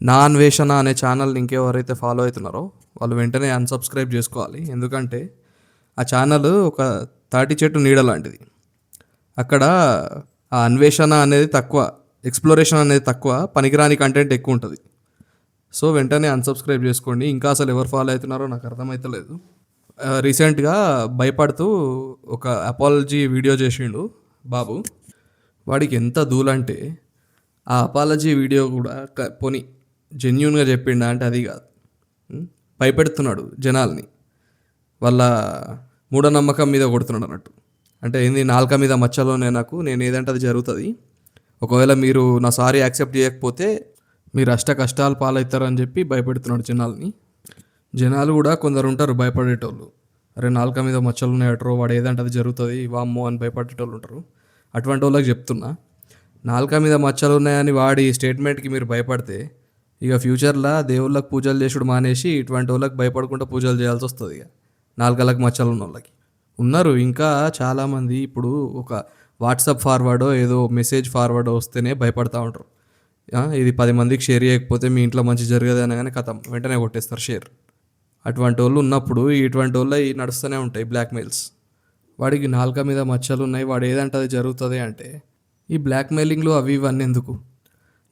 నా అన్వేషణ అనే ఛానల్ని ఇంకెవరైతే ఫాలో అవుతున్నారో వాళ్ళు వెంటనే అన్సబ్స్క్రైబ్ చేసుకోవాలి. ఎందుకంటే ఆ ఛానల్ ఒక తాటి చెట్టు నీడ లాంటిది. అక్కడ ఆ అన్వేషణ అనేది తక్కువ, ఎక్స్ప్లోరేషన్ అనేది తక్కువ, పనికిరాని కంటెంట్ ఎక్కువ ఉంటుంది. సో వెంటనే అన్సబ్స్క్రైబ్ చేసుకోండి. ఇంకా అసలు ఎవరు ఫాలో అవుతున్నారో నాకు అర్థమవుతలేదు. రీసెంట్గా భయపడుతూ ఒక అపాలజీ వీడియో చేసిండు బాబు. వాడికి ఎంత దూలంటే ఆ అపాలజీ వీడియో కూడా పోని జెన్యున్గా చెప్పిండా అంటే అది కాదు. భయపెడుతున్నాడు జనాల్ని, వాళ్ళ మూఢనమ్మకం మీద కొడుతున్నాడు అన్నట్టు. అంటే ఏంది, నాలుక మీద మచ్చలోనే నాకు, నేను ఏదంటే అది జరుగుతుంది, ఒకవేళ మీరు నా సారీ యాక్సెప్ట్ చేయకపోతే మీరు అష్ట కష్టాలు పాలవుతారు అని చెప్పి భయపెడుతున్నాడు జనాల్ని. జనాలు కూడా కొందరు ఉంటారు భయపడేటోళ్ళు. అరే నాలుక మీద మచ్చలు ఉన్నాయటరో, వాడు ఏదంటే అది జరుగుతుంది వామ్మో అని భయపడేటోళ్ళు ఉంటారు. అటువంటి వాళ్ళకి చెప్తున్నా, నాలుక మీద మచ్చలు ఉన్నాయని వాడి స్టేట్మెంట్కి మీరు భయపడితే ఇక ఫ్యూచర్లో దేవుళ్ళకి పూజలు చేసుడు మానేసి ఇటువంటి వాళ్ళకి భయపడకుండా పూజలు చేయాల్సి వస్తుంది. ఇక నాలుకలకు మచ్చలు ఉన్న వాళ్ళకి ఉన్నారు ఇంకా చాలామంది. ఇప్పుడు ఒక వాట్సాప్ ఫార్వర్డో ఏదో మెసేజ్ ఫార్వర్డో వస్తేనే భయపడతా ఉంటారు. ఇది 10 మందికి షేర్ చేయకపోతే మీ ఇంట్లో మంచి జరగదు అనగానే కథం వెంటనే కొట్టేస్తారు షేర్. అటువంటి వాళ్ళు ఉన్నప్పుడు ఇటువంటి వాళ్ళు నడుస్తూనే ఉంటాయి బ్లాక్మెయిల్స్. వాడికి నాలుక మీద మచ్చలు ఉన్నాయి, వాడు ఏదంటే అది జరుగుతుంది అంటే ఈ బ్లాక్మెయిలింగ్లు అవి ఇవన్నీ ఎందుకు?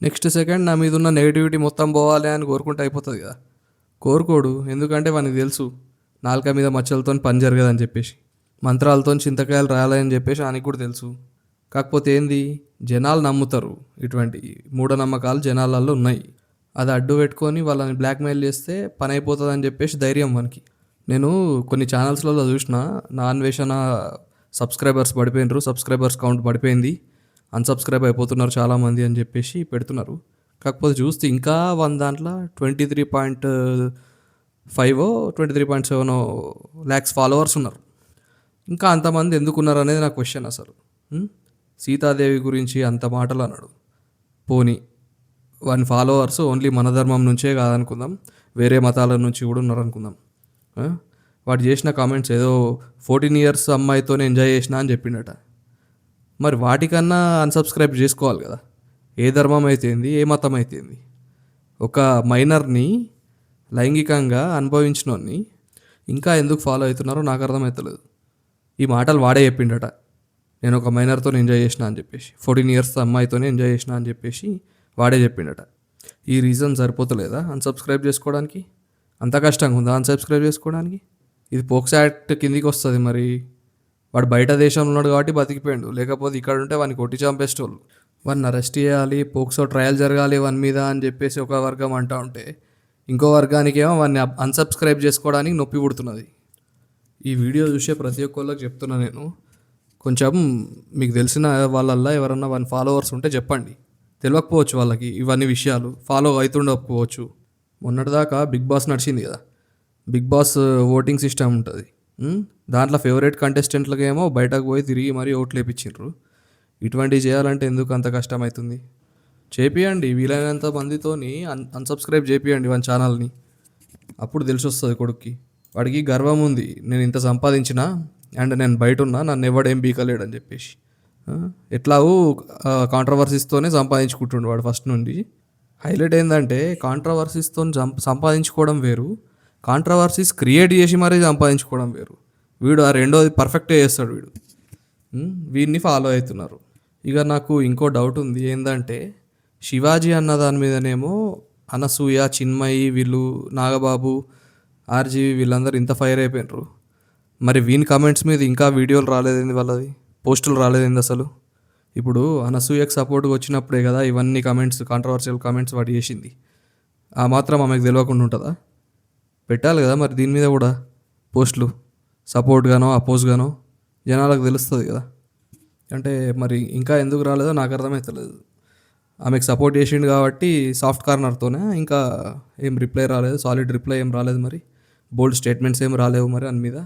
నెక్స్ట్ సెకండ్ నా మీద ఉన్న నెగిటివిటీ మొత్తం పోవాలి అని కోరుకుంటే అయిపోతుంది కదా. కోరుకోడు, ఎందుకంటే వానికి తెలుసు నాలుక మీద మచ్చలతో పని జరగదని చెప్పేసి, మంత్రాలతో చింతకాయలు రాయాలని చెప్పేసి ఆయనకి కూడా తెలుసు. కాకపోతే ఏంది, జనాలు నమ్ముతారు, ఇటువంటి మూఢనమ్మకాలు జనాలలో ఉన్నాయి. అది అడ్డు పెట్టుకొని వాళ్ళని బ్లాక్మెయిల్ చేస్తే పని అయిపోతుంది అని చెప్పేసి ధైర్యం మనకి. నేను కొన్ని ఛానల్స్లలో చూసిన, నా అన్వేషణ సబ్స్క్రైబర్స్ పడిపోయినారు, సబ్స్క్రైబర్స్ కౌంట్ పడిపోయింది, అన్సబ్స్క్రైబ్ అయిపోతున్నారు చాలామంది అని చెప్పేసి పెడుతున్నారు. కాకపోతే చూస్తే ఇంకా 100 దాంట్లో 23.5 23.7 lakhs ఫాలోవర్స్ ఉన్నారు. ఇంకా అంతమంది ఎందుకున్నారు అనేది నా క్వశ్చన్ అసలు. సీతాదేవి గురించి అంత మాటలు అన్నాడు, పోనీ 1 ఫాలోవర్స్ ఓన్లీ మన ధర్మం నుంచే కాదనుకుందాం, వేరే మతాల నుంచి కూడా ఉన్నారు అనుకుందాం. వాడు చేసిన కామెంట్స్ ఏదో 14 years అమ్మాయితోనే ఎంజాయ్ చేసిన అని చెప్పిండట. మరి వాటికన్నా అన్సబ్స్క్రైబ్ చేసుకోవాలి కదా. ఏ ధర్మం అయితేంది, ఏ మతం అయితేంది. ఒక మైనర్ని లైంగికంగా అనుభవించినోన్ని ఇంకా ఎందుకు ఫాలో అవుతున్నారో నాకు అర్థమవుతలేదు. ఈ మాటలు వాడే చెప్పిండట, నేను ఒక మైనర్తో ఎంజాయ్ చేసిన అని చెప్పేసి, 14 years అమ్మాయితోనే ఎంజాయ్ చేసిన అని చెప్పేసి వాడే చెప్పిండట. ఈ రీజన్ సరిపోతలేదా అన్సబ్స్క్రైబ్ చేసుకోవడానికి? అంత కష్టంగా ఉందా అన్సబ్స్క్రైబ్ చేసుకోవడానికి? ఇది పోక్సో యాక్ట్ కిందికి వస్తుంది. మరి వాడు బయట దేశంలో ఉన్నాడు కాబట్టి బతికిపోయాడు, లేకపోతే ఇక్కడ ఉంటే వాడిని కొట్టి చంపేసేటోళ్ళు. వాడిని అరెస్ట్ చేయాలి, పోక్సో ట్రయల్ జరగాలి వాని మీద అని చెప్పేసి ఒక వర్గం అంటూ ఉంటే, ఇంకో వర్గానికి ఏమో వాడిని అన్సబ్స్క్రైబ్ చేసుకోవడానికి నొప్పి పుడుతున్నది. ఈ వీడియో చూసే ప్రతి ఒక్కళ్ళకి చెప్తున్నా నేను, కొంచెం మీకు తెలిసిన వాళ్ళల్లో ఎవరన్నా వాని ఫాలోవర్స్ ఉంటే చెప్పండి. తెలియకపోవచ్చు వాళ్ళకి ఇవన్నీ విషయాలు, ఫాలో అవుతుండకపోవచ్చు. మొన్నటిదాకా బిగ్ బాస్ నడిచింది కదా, బిగ్ బాస్ ఓటింగ్ సిస్టమ్ ఉంటుంది. దాంట్లో ఫేవరెట్ కంటెస్టెంట్లకి ఏమో బయటకు పోయి తిరిగి మరీ ఓట్లు వేయించిండ్రు. ఇటువంటివి చేయాలంటే ఎందుకు అంత కష్టమవుతుంది? చేపియండి, వీలైనంత మందితోని అన్సబ్స్క్రైబ్ చేపియండి వాని ఛానల్ని. అప్పుడు తెలిసి వస్తుంది కొడుక్కి, వాడికి గర్వం ఉంది, నేను ఇంత సంపాదించిన అండ్ నేను బయట ఉన్నా, నన్ను ఎవడేం బీకలేడు అని చెప్పేసి. ఎట్లాగూ కాంట్రవర్సీస్తోనే సంపాదించుకుంటుండు వాడు ఫస్ట్ నుండి. హైలైట్ ఏంటంటే కాంట్రవర్సీస్తో సంపాదించుకోవడం వేరు, కాంట్రవర్సీస్ క్రియేట్ చేసి మరీ సంపాదించుకోవడం వేరు. వీడు ఆ రెండోది పర్ఫెక్ట్గా చేస్తాడు వీడు. వీడిని ఫాలో అవుతున్నారు. ఇక నాకు ఇంకో డౌట్ ఉంది, ఏంటంటే శివాజీ అన్న దాని మీదనేమో అనసూయ, చిన్మయి, వీళ్ళు నాగబాబు, ఆర్జీవి వీళ్ళందరూ ఇంత ఫైర్ అయిపోయినారు. మరి వీని కమెంట్స్ మీద ఇంకా వీడియోలు రాలేదేంది, వాళ్ళది పోస్టులు రాలేదేంది అసలు? ఇప్పుడు అనసూయకు సపోర్ట్గా వచ్చినప్పుడే కదా ఇవన్నీ కమెంట్స్, కాంట్రవర్షియల్ కమెంట్స్ వాడు చేసింది. ఆ మాత్రం ఆమెకు తెలియకుండా ఉంటుందా? పెట్టాలి కదా మరి దీని మీద కూడా పోస్టులు, సపోర్ట్గానో అపోజ్గానో జనాలకు తెలుస్తుంది కదా. అంటే మరి ఇంకా ఎందుకు రాలేదో నాకు అర్థమవుతలేదు. ఆమెకు సపోర్ట్ చేసిండు కాబట్టి సాఫ్ట్ కార్నర్తోనే, ఇంకా ఏం రిప్లై రాలేదు, సాలిడ్ రిప్లై ఏం రాలేదు, మరి బోల్డ్ స్టేట్మెంట్స్ ఏం రాలేవు మరి అని మీద.